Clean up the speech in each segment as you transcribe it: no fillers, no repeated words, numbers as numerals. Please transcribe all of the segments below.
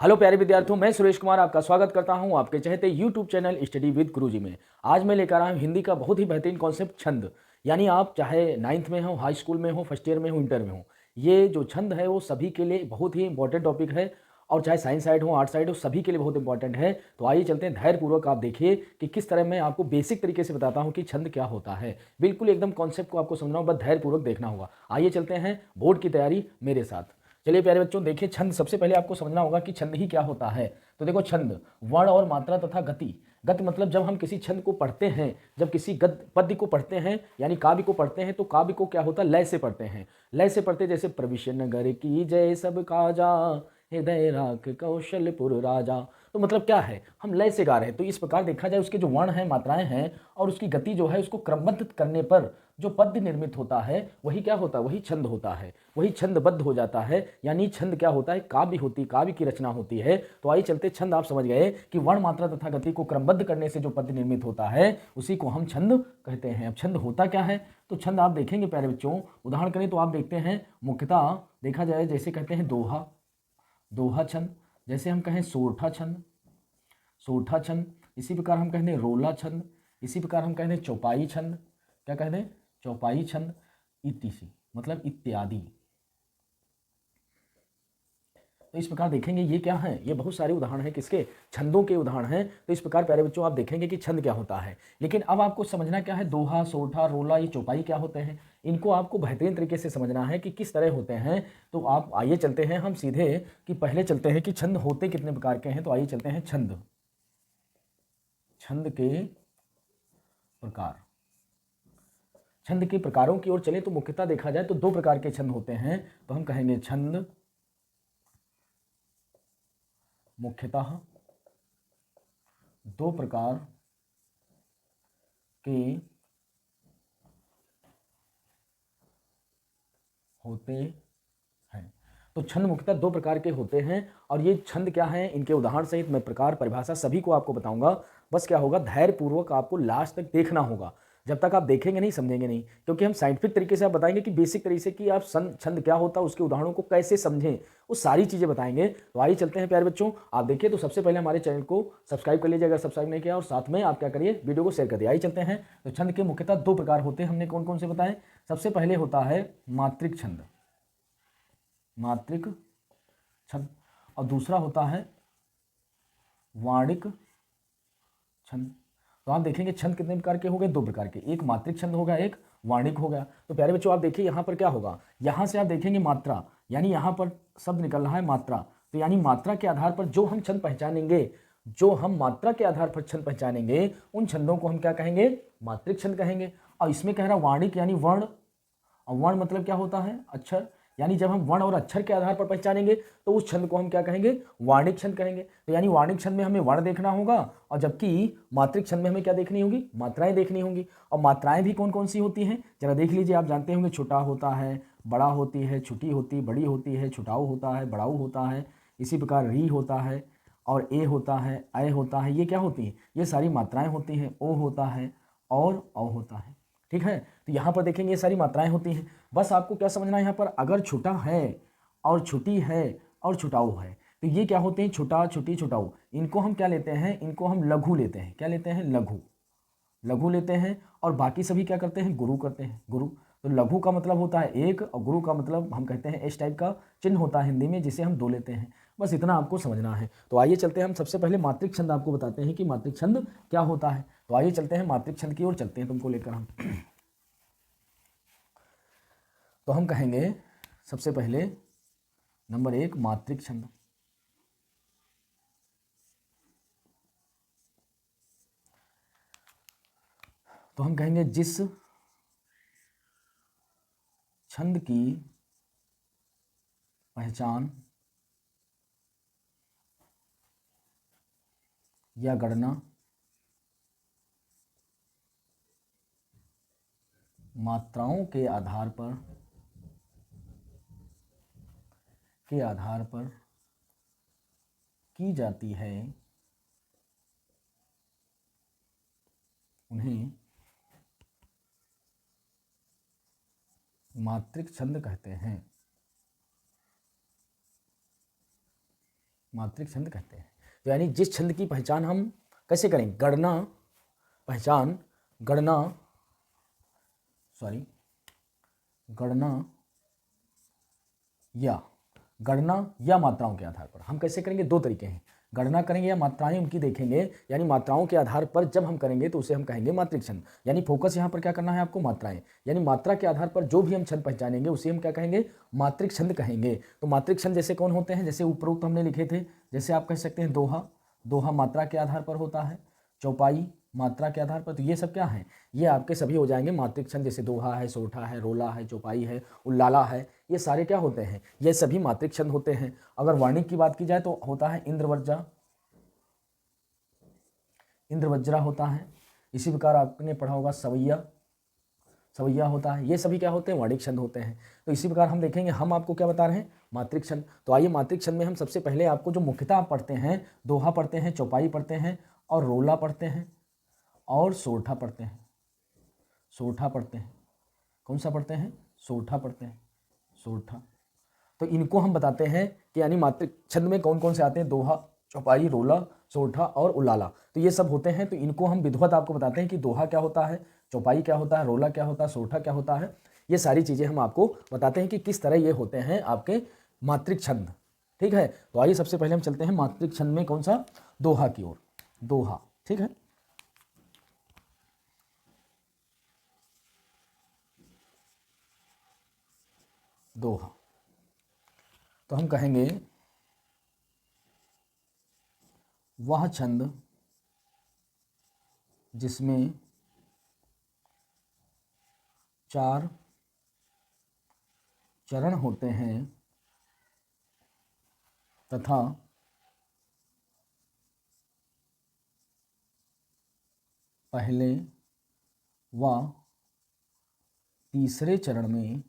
Hello प्यारे विद्यार्थियों, मैं सुरेश कुमार आपका स्वागत करता हूं आपके चहेते यूट्यूब चैनल स्टडी विद गुरुजी में। आज मैं लेकर आया हूं हिंदी का बहुत ही बेहतरीन कॉन्सेप्ट छंद। यानी आप चाहे नाइन्थ में हो, हाई स्कूल में हो, फर्स्ट ईयर में हो, इंटर में हो, ये जो छंद है वो सभी के लिए बहुत ही इंपॉर्टेंट टॉपिक है। और चाहे साइंस साइड हो, आर्ट साइड हो, सभी के लिए बहुत इंपॉर्टेंट है। तो आइए चलते हैं, धैर्यपूर्वक आप देखिए कि किस तरह मैं आपको बेसिक तरीके से बताता हूँ कि छंद क्या होता है। बिल्कुल एकदम कॉन्सेप्ट को आपको समझना होगा, बस धैर्यपूर्वक देखना होगा। आइए चलते हैं बोर्ड की तैयारी मेरे साथ। चलिए प्यारे बच्चों, देखिए छंद सबसे पहले आपको समझना होगा कि छंद ही क्या होता है। तो देखो, छंद वर्ण और मात्रा तथा गति। गति मतलब जब हम किसी छंद को पढ़ते हैं, जब किसी गद्य पद्य को पढ़ते हैं यानी काव्य को पढ़ते हैं, तो काव्य को क्या होता है, लय से पढ़ते हैं। लय से पढ़ते जैसे प्रविश्य नगर की जय सब काजा, हृदय राख कौशलपुर राजा। तो मतलब क्या है, हम लय से गा रहे हैं। तो इस प्रकार देखा जाए, उसके जो वर्ण हैं, मात्राएं हैं और उसकी गति जो है, उसको क्रमबद्ध करने पर जो पद्य निर्मित होता है वही क्या होता है, वही छंद होता है, वही छंदबद्ध हो जाता है। यानी छंद क्या होता है, काव्य होती, काव्य की रचना होती है। तो आइए चलते, छंद आप समझ गए कि वर्ण मात्रा तथा गति को क्रमबद्ध करने से जो पद्य निर्मित होता है उसी को हम छंद कहते हैं। अब छंद होता क्या है, तो छंद आप देखेंगे प्यारे बच्चों, उदाहरण करें तो आप देखते हैं मुख्यतः देखा जाए, जैसे कहते हैं दोहा, दोहा छंद। जैसे हम कहें सोरठा छंद, सोरठा छंद। इसी प्रकार हम कहते हैं रोला छंद। इसी प्रकार हम कहते हैं चौपाई छंद। क्या कहते हैं, चौपाई छंद। इतिशी मतलब इत्यादि। तो इस प्रकार देखेंगे ये क्या है, ये बहुत सारे उदाहरण हैं, किसके, छंदों के उदाहरण हैं। तो इस प्रकार प्यारे बच्चों आप देखेंगे कि छंद क्या होता है। लेकिन अब आपको समझना क्या है, दोहा, सोरठा, रोला, ये चौपाई क्या होते हैं, इनको आपको बेहतरीन तरीके से समझना है कि किस तरह होते हैं। तो आप आइए चलते हैं हम सीधे, कि पहले चलते हैं कि छंद होते कितने प्रकार के हैं। तो आइए चलते हैं छंद, छंद के प्रकार। छंद के प्रकारों की ओर चले तो मुख्यतः देखा जाए तो दो प्रकार के छंद होते हैं। तो हम कहेंगे छंद मुख्यतः दो प्रकार के होते हैं। तो छंद मुख्यतः दो प्रकार के होते हैं। और ये छंद क्या हैं, इनके उदाहरण सहित मैं प्रकार, परिभाषा सभी को आपको बताऊंगा। बस क्या होगा, धैर्यपूर्वक आपको लास्ट तक देखना होगा। जब तक आप देखेंगे नहीं, समझेंगे नहीं। क्योंकि हम साइंटिफिक तरीके से आप बताएंगे कि बेसिक तरीके से कि आप छंद क्या होता है, उसके उदाहरणों को कैसे समझें, वो सारी चीज़ें बताएंगे। तो आइए चलते हैं प्यारे बच्चों, आप देखिए। तो सबसे पहले हमारे चैनल को सब्सक्राइब कर लीजिए अगर सब्सक्राइब नहीं किया, और साथ में आप क्या करिए, वीडियो को शेयर कर दिए। आइए चलते हैं। तो छंद के मुख्यतः दो प्रकार होते हैं, हमने कौन कौन से बताए। सबसे पहले होता है मात्रिक छंद, मात्रिक छंद। और दूसरा होता है वाणिक छंद। तो आप देखेंगे छंद कितने प्रकार के हो गए, दो प्रकार के, एक मात्रिक छंद हो गया, एक वाणिक हो गया। तो प्यारे बच्चों आप देखिए यहाँ पर क्या होगा, यहाँ से आप देखेंगे मात्रा, यानी यहाँ पर शब्द निकल रहा है मात्रा। तो यानी मात्रा के आधार पर जो हम छंद पहचानेंगे, जो हम मात्रा के आधार पर छंद पहचानेंगे, उन छंदों को हम क्या कहेंगे, मात्रिक छंद कहेंगे। और इसमें कह रहा वाणिक यानी वर्ण। और वर्ण मतलब क्या होता है, अक्षर। यानी जब हम वर्ण और अक्षर के आधार पर पहचानेंगे तो उस छंद को हम क्या कहेंगे, वाणिक छंद कहेंगे। तो यानी वाणिक छंद में हमें वर्ण देखना होगा, और जबकि मात्रिक छंद में हमें क्या देखनी होगी, मात्राएं देखनी होंगी। और मात्राएं भी कौन कौन सी होती हैं, जरा देख लीजिए। आप जानते होंगे छोटा होता है, बड़ा होती है, छोटी होती, बड़ी होती है, छुटाऊ होता है, बड़ाऊ होता है। इसी प्रकार री होता है, और ए होता है, अय होता है। ये क्या होती हैं, ये सारी मात्राएं होती हैं। ओ होता है और औ होता है। ठीक है। तो यहाँ पर देखेंगे ये सारी मात्राएं होती हैं। बस आपको क्या समझना है, यहाँ पर अगर छोटा है और छुटी है और छुटाऊ है, तो ये क्या होते हैं, छोटा, छुटी, छुटाऊ। इनको हम क्या लेते हैं, इनको हम लघु लेते हैं। क्या लेते हैं, लघु, लघु लेते हैं। और बाकी सभी क्या करते हैं, गुरु करते हैं, गुरु। तो लघु का मतलब होता है एक, और गुरु का मतलब हम कहते हैं इस टाइप का चिन्ह होता है हिंदी में, जिसे हम दो लेते हैं। बस इतना आपको समझना है। तो आइए चलते हैं, हम सबसे पहले मात्रिक छंद आपको बताते हैं कि मात्रिक छंद क्या होता है। तो आइए चलते हैं मात्रिक छंद की ओर, चलते हैं तुमको लेकर हम। तो हम कहेंगे सबसे पहले नंबर एक, मात्रिक छंद। तो हम कहेंगे जिस छंद की पहचान या गणना मात्राओं के आधार पर की जाती है, उन्हें मात्रिक छंद कहते हैं। मात्रिक छंद कहते हैं। तो यानी जिस छंद की पहचान हम कैसे करें, गणना, पहचान, गणना, सॉरी, गणना या मात्राओं के आधार पर हम कैसे करेंगे, दो तरीके हैं, गणना करेंगे या मात्राएं उनकी देखेंगे, यानी मात्राओं के आधार पर जब हम करेंगे तो उसे हम कहेंगे मात्रिक छंद। यानी फोकस यहाँ पर क्या करना है आपको, मात्राएं, यानी मात्रा के आधार पर जो भी हम छंद पहचानेंगे उसे हम क्या कहेंगे, मात्रिक छंद कहेंगे। तो मात्रिक छंद जैसे कौन होते हैं, जैसे उपरोक्त हमने लिखे थे, जैसे आप कह सकते हैं दोहा, दोहा मात्रा के आधार पर होता है, चौपाई मात्रा के आधार पर, तो ये सब क्या है, ये आपके सभी हो जाएंगे मात्रिक छंद। जैसे दोहा है, सोठा है, रोला है, चौपाई है, उल्लाला है, ये सारे क्या होते हैं, ये सभी मात्रिक छंद होते हैं। अगर वर्णिक की बात की जाए तो होता है इंद्रवज्रा, इंद्रवज्रा होता है। इसी प्रकार आपने पढ़ा होगा सवैया, सवैया होता है। ये सभी क्या होते हैं, वर्णिक छंद होते हैं। तो इसी प्रकार हम देखेंगे, हम आपको क्या बता रहे हैं, मात्रिक छंद। तो आइए मात्रिक छंद में हम सबसे पहले आपको जो मुख्यतः आप पढ़ते हैं, दोहा पढ़ते हैं, चौपाई पढ़ते हैं, और रोला पढ़ते हैं, और सोरठा पढ़ते हैं, सोरठा पढ़ते हैं। कौन सा पढ़ते हैं, सोरठा पढ़ते हैं, सोरठा। तो इनको हम बताते हैं कि यानी मात्रिक छंद में कौन कौन से आते हैं, दोहा, चौपाई, रोला, सोरठा और उलाला। तो ये सब होते हैं। तो इनको हम विधिवत आपको बताते हैं कि दोहा क्या होता है, चौपाई क्या होता है, रोला क्या होता है, सोरठा क्या होता है। ये सारी चीज़ें हम आपको बताते हैं कि किस तरह ये होते हैं आपके मात्रिक छंद। ठीक है, तो आइए सबसे पहले हम चलते हैं मात्रिक छंद में कौन सा, दोहा की ओर, दोहा। ठीक है, दोहा। तो हम कहेंगे वह छंद जिसमें 4 चरण होते हैं तथा पहले व तीसरे चरण में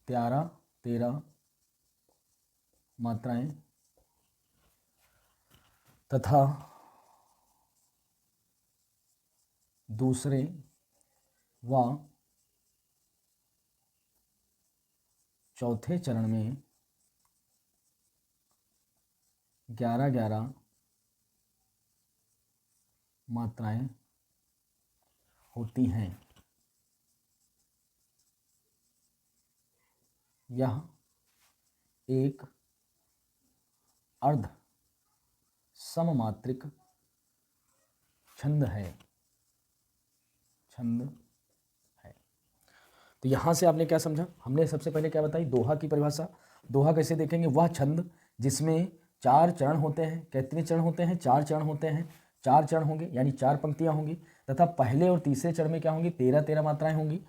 13 मात्राएं तथा दूसरे व चौथे चरण में 11 मात्राएं होती हैं। यह एक अर्ध सममात्रिक छंद है, छंद है। तो यहाँ से आपने क्या समझा, हमने सबसे पहले क्या बताई, दोहा की परिभाषा। दोहा कैसे देखेंगे, वह छंद जिसमें 4 चरण होते हैं। कितने चरण होते हैं, 4 चरण होते हैं, 4 चरण होंगे यानी 4 पंक्तियाँ होंगी, तथा पहले और तीसरे चरण में क्या होंगी, 13 मात्राएं होंगी,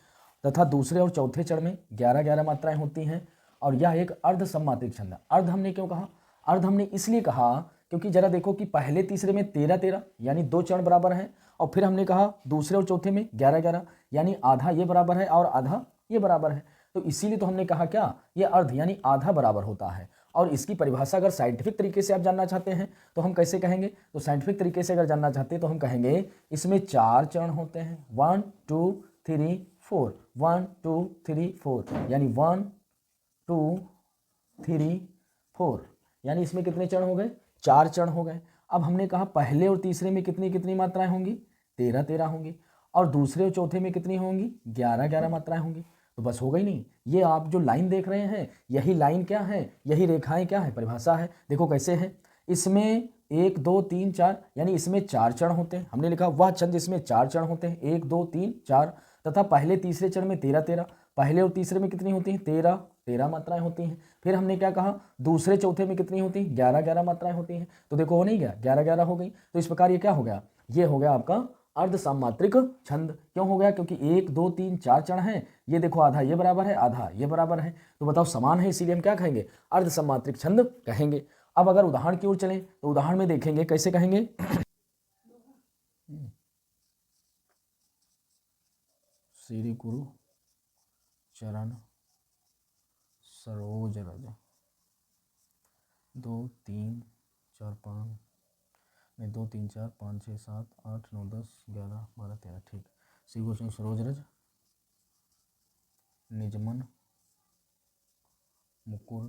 तथा दूसरे और चौथे चरण में 11 मात्राएं होती हैं। और यह एक अर्ध सममात्रिक छंद है। अर्ध हमने क्यों कहा, अर्ध हमने इसलिए कहा क्योंकि जरा देखो कि पहले तीसरे में 13 यानी 2 चरण बराबर हैं, और फिर हमने कहा दूसरे और चौथे में 11 यानी आधा ये बराबर है और आधा ये बराबर है। तो इसीलिए तो हमने कहा क्या, ये अर्ध यानी आधा बराबर होता है। और इसकी परिभाषा अगर साइंटिफिक तरीके से आप जानना चाहते हैं तो हम कैसे कहेंगे, तो साइंटिफिक तरीके से अगर जानना चाहते हैं तो हम कहेंगे इसमें 4 चरण होते हैं, 1 2 3 4, 1 2 3 4, यानी 1 2 3 4, यानी इसमें कितने चरण हो गए, 4 चरण हो गए। अब हमने कहा पहले और तीसरे में कितनी कितनी मात्राएं होंगी, 13 होंगी, और दूसरे और चौथे में कितनी होंगी, 11 मात्राएं होंगी। तो बस हो गई नहीं, ये आप जो लाइन देख रहे हैं यही लाइन क्या है, यही रेखाएं क्या है, परिभाषा है। देखो कैसे है, इसमें 1 2 3 4 यानी इसमें 4 चरण होते हैं। हमने लिखा वह छंद जिसमें 4 चरण होते हैं, 1 2 3 4, तथा पहले तीसरे चरण में 13, पहले और तीसरे में कितनी होती हैं, 13 मात्राएं होती हैं। फिर हमने क्या कहा, दूसरे चौथे में कितनी होती हैं, 11 मात्राएं होती हैं। तो देखो हो नहीं गया, 11 हो गई। तो इस प्रकार ये क्या हो गया, ये हो गया आपका अर्ध सममात्रिक छंद। क्यों हो गया, क्योंकि 1 2 3 4 चरण हैं, ये देखो आधा ये बराबर है, आधा ये बराबर है, तो बताओ समान है, इसीलिए हम क्या कहेंगे, अर्ध सममात्रिक छंद कहेंगे। अब अगर उदाहरण की ओर चलें तो उदाहरण में देखेंगे कैसे कहेंगे, श्री गुरु चरण सरोज रज 2 3 4 5 नहीं 2 3 4 5 6 7 8 9 10 11 12 13, ठीक। श्री गुरु चरण सरोज रज निजमन मुकुर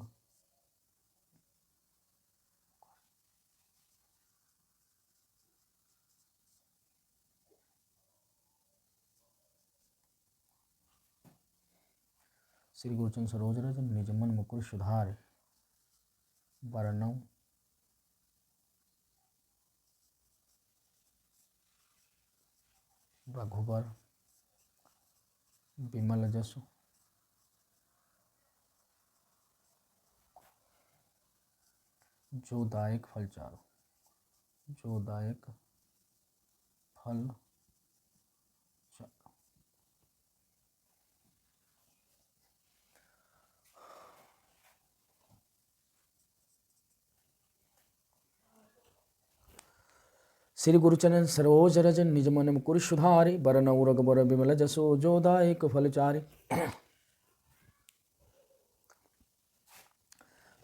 श्री गुरुचंद सरोज रज निजमन मुकुर सुधार वर्णव रघुबर विमल जसु जो दायक फल चारो, जो दायक फल चारो। श्री गुरुचरण सरोज रज निजमन मुकुर सुधारि बरनउ रघुबर विमल जसो जो दायक फल चारि।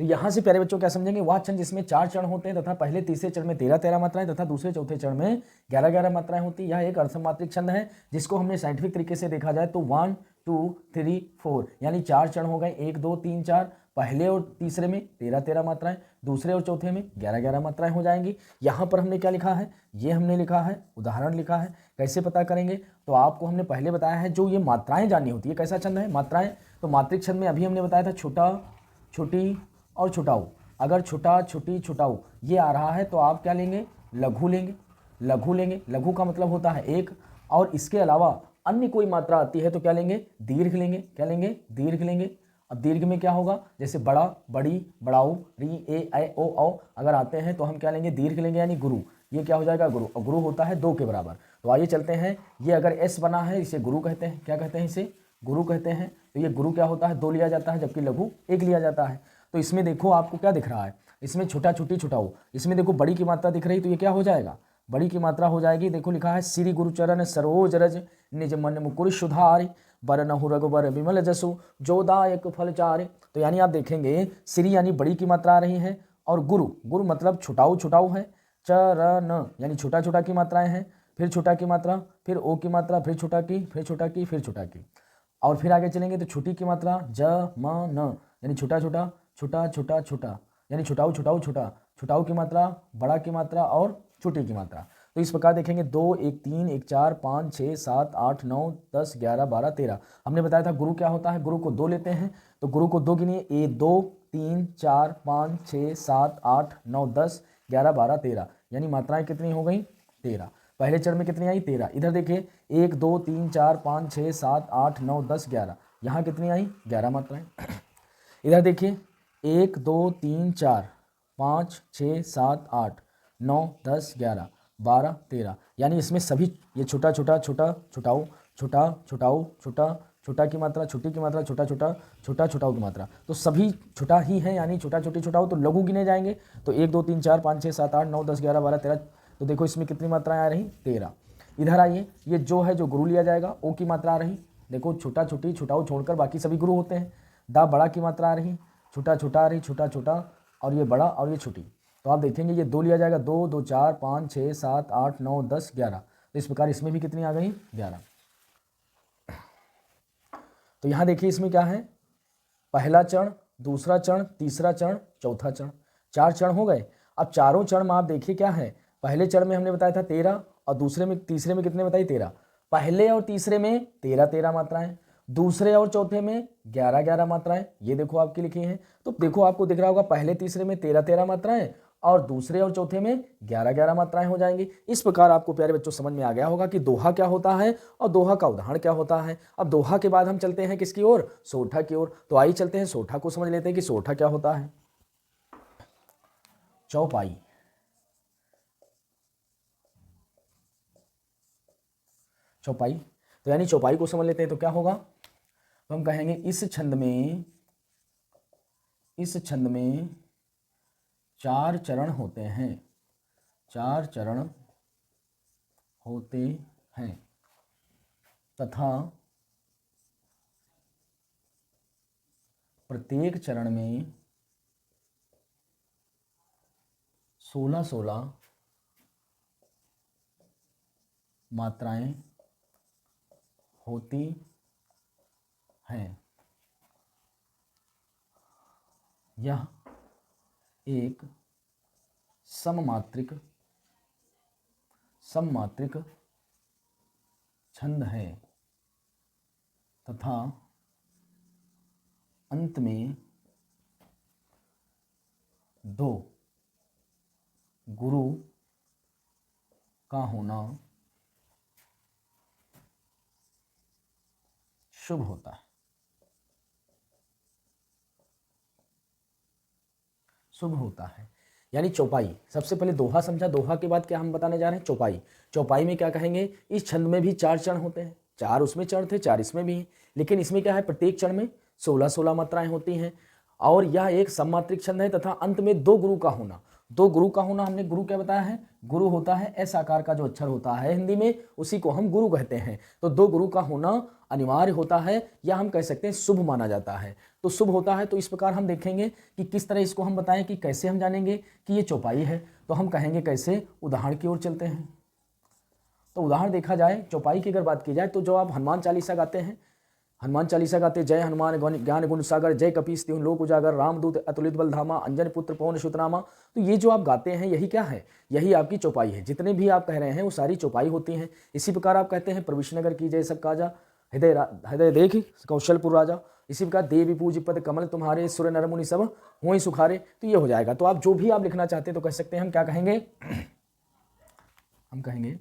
तो यहाँ से प्यारे बच्चों क्या समझेंगे, वह छंद जिसमें 4 चरण होते हैं तथा पहले तीसरे चरण में 13-13 मात्राएं तथा दूसरे चौथे चरण में 11-11 मात्राएं होती है। यह एक अर्धमात्रिक छंद है जिसको हमने साइंटिफिक तरीके से देखा जाए तो 1 2 3 4 यानी 4 चरण हो गए, 1 2 3 4। पहले और तीसरे में 13-13 मात्राएं, दूसरे और चौथे में 11-11 मात्राएं हो जाएंगी। यहाँ पर हमने क्या लिखा है, ये हमने लिखा है उदाहरण लिखा है। कैसे पता करेंगे, तो आपको हमने पहले बताया है जो ये मात्राएं जाननी होती है। कैसा छंद है, मात्राएं। तो मात्रिक छंद में अभी हमने बताया था छोटा छोटी और छुटाऊ। अगर छोटा छोटी छुटाऊ ये आ रहा है तो आप क्या लेंगे, लघु लेंगे। लघु लेंगे, लघु का मतलब होता है एक, और इसके अलावा अन्य कोई मात्रा आती है तो क्या लेंगे, दीर्घ लेंगे। क्या लेंगे, दीर्घ लेंगे। अब दीर्घ में क्या होगा, जैसे बड़ा बड़ी बड़ाऊ री ए ऐ ओ औ अगर आते हैं तो हम क्या लेंगे, दीर्घ लेंगे यानी गुरु। ये क्या हो जाएगा, गुरु। और गुरु होता है 2 के बराबर। तो आइए चलते हैं, ये अगर एस बना है इसे गुरु कहते हैं। क्या कहते हैं, इसे गुरु कहते हैं। तो ये गुरु क्या होता है, 2 लिया जाता है, जबकि लघु 1 लिया जाता है। तो इसमें देखो आपको क्या दिख रहा है, इसमें छोटा छोटी छुटाऊ, इसमें देखो बड़ी की मात्रा दिख रही, तो ये क्या हो जाएगा, बड़ी की मात्रा हो जाएगी। देखो लिखा है श्री गुरुचरण सरोज रज निज मन मुकुर सुधारि बरनहु रघुबर विमल जसु जो दायक फल चारि। तो यानी आप देखेंगे श्री यानी बड़ी की मात्रा आ रही है, और गुरु, गुरु मतलब छुटाऊ छुटाऊ है। चरण यानी छोटा छोटा की मात्राएं हैं, फिर छोटा की मात्रा, फिर ओ की मात्रा, फिर छोटा की, फिर छोटा की, फिर छोटा की। और फिर आगे चलेंगे तो छोटी की मात्रा ज म न यानी छोटा छोटा छोटा छोटा छोटा यानी छुटाऊ छुटाऊ छोटा। छुटाऊ की मात्रा, बड़ा की मात्रा और छोटी की मात्रा। तो इस प्रकार देखेंगे 2 1 3 1 4 5 6 7 8 9 10 11 12 13। हमने बताया था गुरु क्या होता है, गुरु को 2 लेते हैं। तो गुरु को 2 गिनिए, 1 2 3 4 5 6 7 8 9 10 11 12 13 यानी मात्राएं कितनी हो गई, 13। पहले चरण में कितनी आई, 13। इधर देखिए 1 2 3 4 5 6 7 8 9 10 11, यहाँ कितनी आई, 11 मात्राएं। इधर देखिए 1 2 3 4 5 6 7 8 9 10 11 12 13 यानी इसमें सभी ये छोटा छोटा छोटा छुटाऊ छोटा छुटाऊ छोटा छोटा की मात्रा, छोटी की मात्रा, छोटा छोटा छोटा छुटाऊ की मात्रा, तो सभी छोटा ही है यानी छोटा छोटी छुटाऊ। तो लघु गिने जाएंगे तो 1 2 3 4 5 6 7 8 9 10 11 12 13। तो देखो इसमें कितनी मात्राएं आ रही, 13। इधर आइए, ये जो है जो गुरु लिया जाएगा, ओ की मात्रा आ रही। देखो छोटा छोटी छुटाऊ छोड़कर बाकी सभी गुरु होते हैं। दा बड़ा की मात्रा आ रही, छोटा छोटा आ रही, छोटा छोटा, और ये बड़ा और ये छोटी। तो आप देखेंगे ये 2 लिया जाएगा, 2 2 4 5 6 7 8 9 10 11। तो इस प्रकार इसमें भी कितनी आ गई, 11। तो यहाँ देखिए इसमें क्या है, पहला चरण, दूसरा चरण, तीसरा चरण, चौथा चरण, 4 चरण हो गए। अब चारों चरण में आप देखिए क्या है, पहले चरण में हमने बताया था 13, और दूसरे में तीसरे में कितने बताई, 13। पहले और तीसरे में 13-13 मात्राएं, दूसरे और चौथे में 11-11 मात्राएं, ये देखो आपकी लिखी हैं। तो देखो आपको दिख रहा होगा पहले तीसरे में 13-13 मात्राएं और दूसरे और चौथे में 11-11 मात्राएं हो जाएंगी। इस प्रकार आपको प्यारे बच्चों समझ में आ गया होगा कि दोहा क्या होता है और दोहा का उदाहरण क्या होता है। अब दोहा के बाद हम चलते हैं किसकी ओर, सोठा की ओर। तो आइए चलते हैं सोठा को समझ लेते हैं कि सोठा क्या होता है। चौपाई, चौपाई, तो यानी चौपाई को समझ लेते हैं तो क्या होगा, तो हम कहेंगे इस छंद में 4 चरण होते हैं, 4 चरण होते हैं तथा प्रत्येक चरण में 16-16 मात्राएं होती हैं। यह एक सममात्रिक छंद है तथा अंत में दो गुरु का होना शुभ होता है। शुभ होता है यानी चौपाई। सबसे पहले दोहा समझा, दोहा के बाद क्या हम बताने जा रहे हैं, चौपाई। चौपाई में क्या कहेंगे, इस छंद में भी 4 चरण होते हैं, 4 उसमें चरण थे, 4 इसमें भी हैं, लेकिन इसमें क्या है, प्रत्येक चरण में 16-16 मात्राएं होती हैं और यह एक सममात्रिक छंद है तथा अंत में 2 गुरु का होना। 2 गुरु का होना हमने गुरु क्या बताया है, गुरु होता है एस आकार का जो अक्षर होता है हिंदी में, उसी को हम गुरु कहते हैं। तो 2 गुरु का होना अनिवार्य होता है या हम कह सकते हैं शुभ माना जाता है। तो शुभ होता है, तो इस प्रकार हम देखेंगे कि किस तरह इसको हम बताएं कि कैसे हम जानेंगे कि ये चौपाई है। तो हम कहेंगे कैसे, उदाहरण की ओर चलते हैं। तो उदाहरण देखा जाए, चौपाई की अगर बात की जाए तो जो आप हनुमान चालीसा गाते हैं, हनुमान चालीसा गाते जय हनुमान ज्ञान गुण सागर, जय कपीस तिहुँ लोक उजागर, रामदूत अतुलित बल धामा, अंजन पुत्र पवन सुत नामा। तो ये जो आप गाते हैं यही क्या है, यही आपकी चौपाई है। जितने भी आप कह रहे हैं वो सारी चौपाई होती हैं। इसी प्रकार आप कहते हैं प्रविशनगर की जय सब काजा, हृदय देख कौशलपुर राजा। इसी प्रकार देवी पूज पद कमल तुम्हारे, सुर नर मुनि सब होई सुखारे। तो ये हो जाएगा। तो आप जो भी आप लिखना चाहते हैं तो कह सकते हैं। हम क्या कहेंगे, हम कहेंगे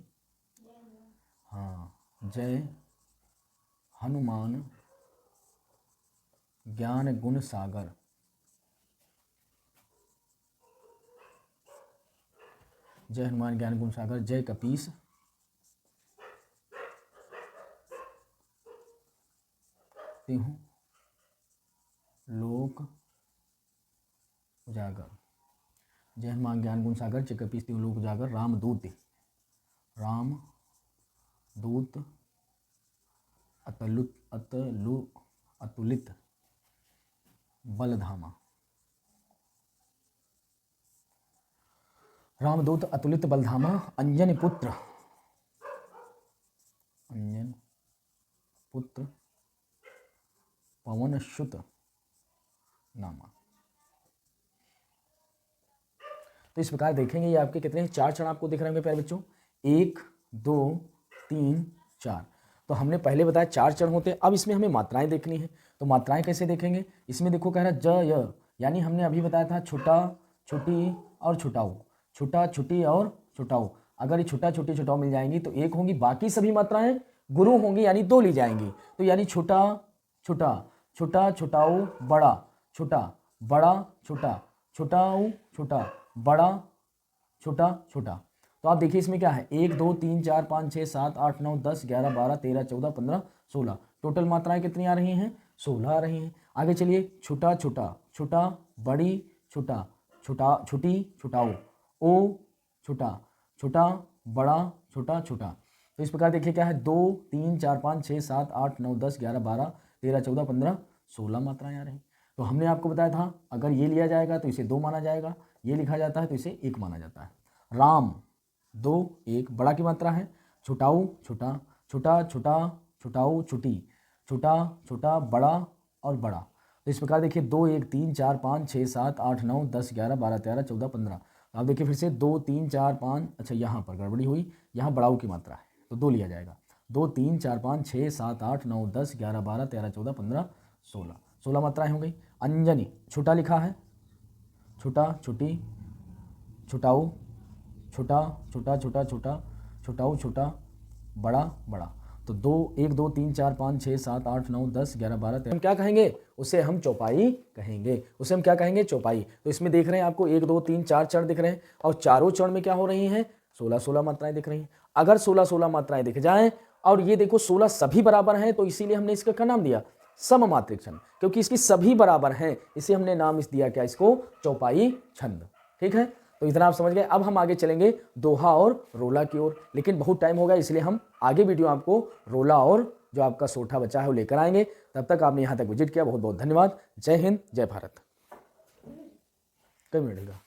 हाँ, जय हनुमान ज्ञान गुण सागर, जय हनुमान ज्ञान गुण सागर, जय कपीस तिहुँ लोक उजागर, जय हनुमान ज्ञान गुण सागर, जय कपीस तिहुँ लोक उजागर, रामदूत अतुलित बलधामा, रामदूत अतुलित बलधामा, अंजन पुत्र पवन सुत नामा। तो इस प्रकार देखेंगे ये आपके कितने 4 चरण आपको दिख रहे होंगे प्यारे बच्चों, 1 2 3 4। तो हमने पहले बताया 4 चरण होते हैं। अब इसमें हमें मात्राएं देखनी है। तो मात्राएं कैसे देखेंगे, इसमें देखो कह रहा है ज य, यानी हमने अभी बताया था छोटा छोटी और छुटाऊ, छोटा छुटी और छुटाऊ। अगर ये छोटा छोटी छुटाऊ मिल जाएंगी तो 1 होंगी, बाकी सभी मात्राएं गुरु होंगी यानी 2 ली जाएंगी। तो यानी छोटा छोटा, छोटा छुटाऊ, बड़ा छोटा, बड़ा छोटा, छुटाऊ छोटा, बड़ा छोटा छोटा। तो आप देखिए इसमें क्या है, 1 2 3 4 5 6 7 8 9 10 11 12 13 14 15 16। टोटल मात्राएं कितनी आ रही हैं, 16 आ रही हैं। आगे चलिए, छोटा छोटा, छोटा बड़ी छोटा, छोटा छुटी छुटाऊ, ओ छोटा, छोटा बड़ा छोटा छोटा। तो इस प्रकार देखिए क्या है, 2 3 4 5 6 7 8 9 10 11 12 13 14 15 16 मात्राएं आ रही। तो हमने आपको बताया था अगर ये लिया जाएगा तो इसे 2 माना जाएगा, ये लिखा जाता है तो इसे 1 माना जाता है। राम 2 1 बड़ा की मात्रा है, छुटाऊ छोटा, छोटा छोटा छुटाऊ छुटी, छोटा छोटा बड़ा और बड़ा। तो इस प्रकार देखिए 2 1 3 4 5 6 7 8 9 10 11 12 13 14 15। तो आप देखिए फिर से 2 3 4 5, अच्छा यहाँ पर गड़बड़ी हुई, यहाँ बड़ाऊ की मात्रा है तो 2 लिया जाएगा। 2 3 4 5 6 7 8 9 10 11 12 13 14 15 16, 16 मात्राएं हो गई। अंजनी छोटा लिखा है, छोटा छुटी छुटाऊ, छोटा छोटा छोटा छोटा छुटाऊ छोटा, बड़ा बड़ा। तो 2 1 2 3 4 5 6 7 8 9 10 11 12 13 हम क्या कहेंगे, उसे हम चौपाई कहेंगे। उसे हम क्या कहेंगे, चौपाई। तो इसमें देख रहे हैं आपको 1 2 3 4 चरण दिख रहे हैं और चारों चरण में क्या हो रही हैं, 16-16 मात्राएं दिख रही हैं। अगर 16-16 मात्राएं दिख जाएं और ये देखो 16 सभी बराबर हैं तो इसीलिए हमने इसका क्या नाम दिया, सममात्रिक छंद, क्योंकि इसकी सभी बराबर हैं इसे हमने नाम इस दिया क्या, इसको चौपाई छंद। ठीक है, तो इतना आप समझ गए। अब हम आगे चलेंगे दोहा और रोला की ओर, लेकिन बहुत टाइम हो गया इसलिए हम आगे वीडियो आपको रोला और जो आपका सोठा बचा है वो लेकर आएंगे। तब तक आपने यहाँ तक विजिट किया, बहुत बहुत धन्यवाद। जय हिंद, जय भारत। कब मिलेगा।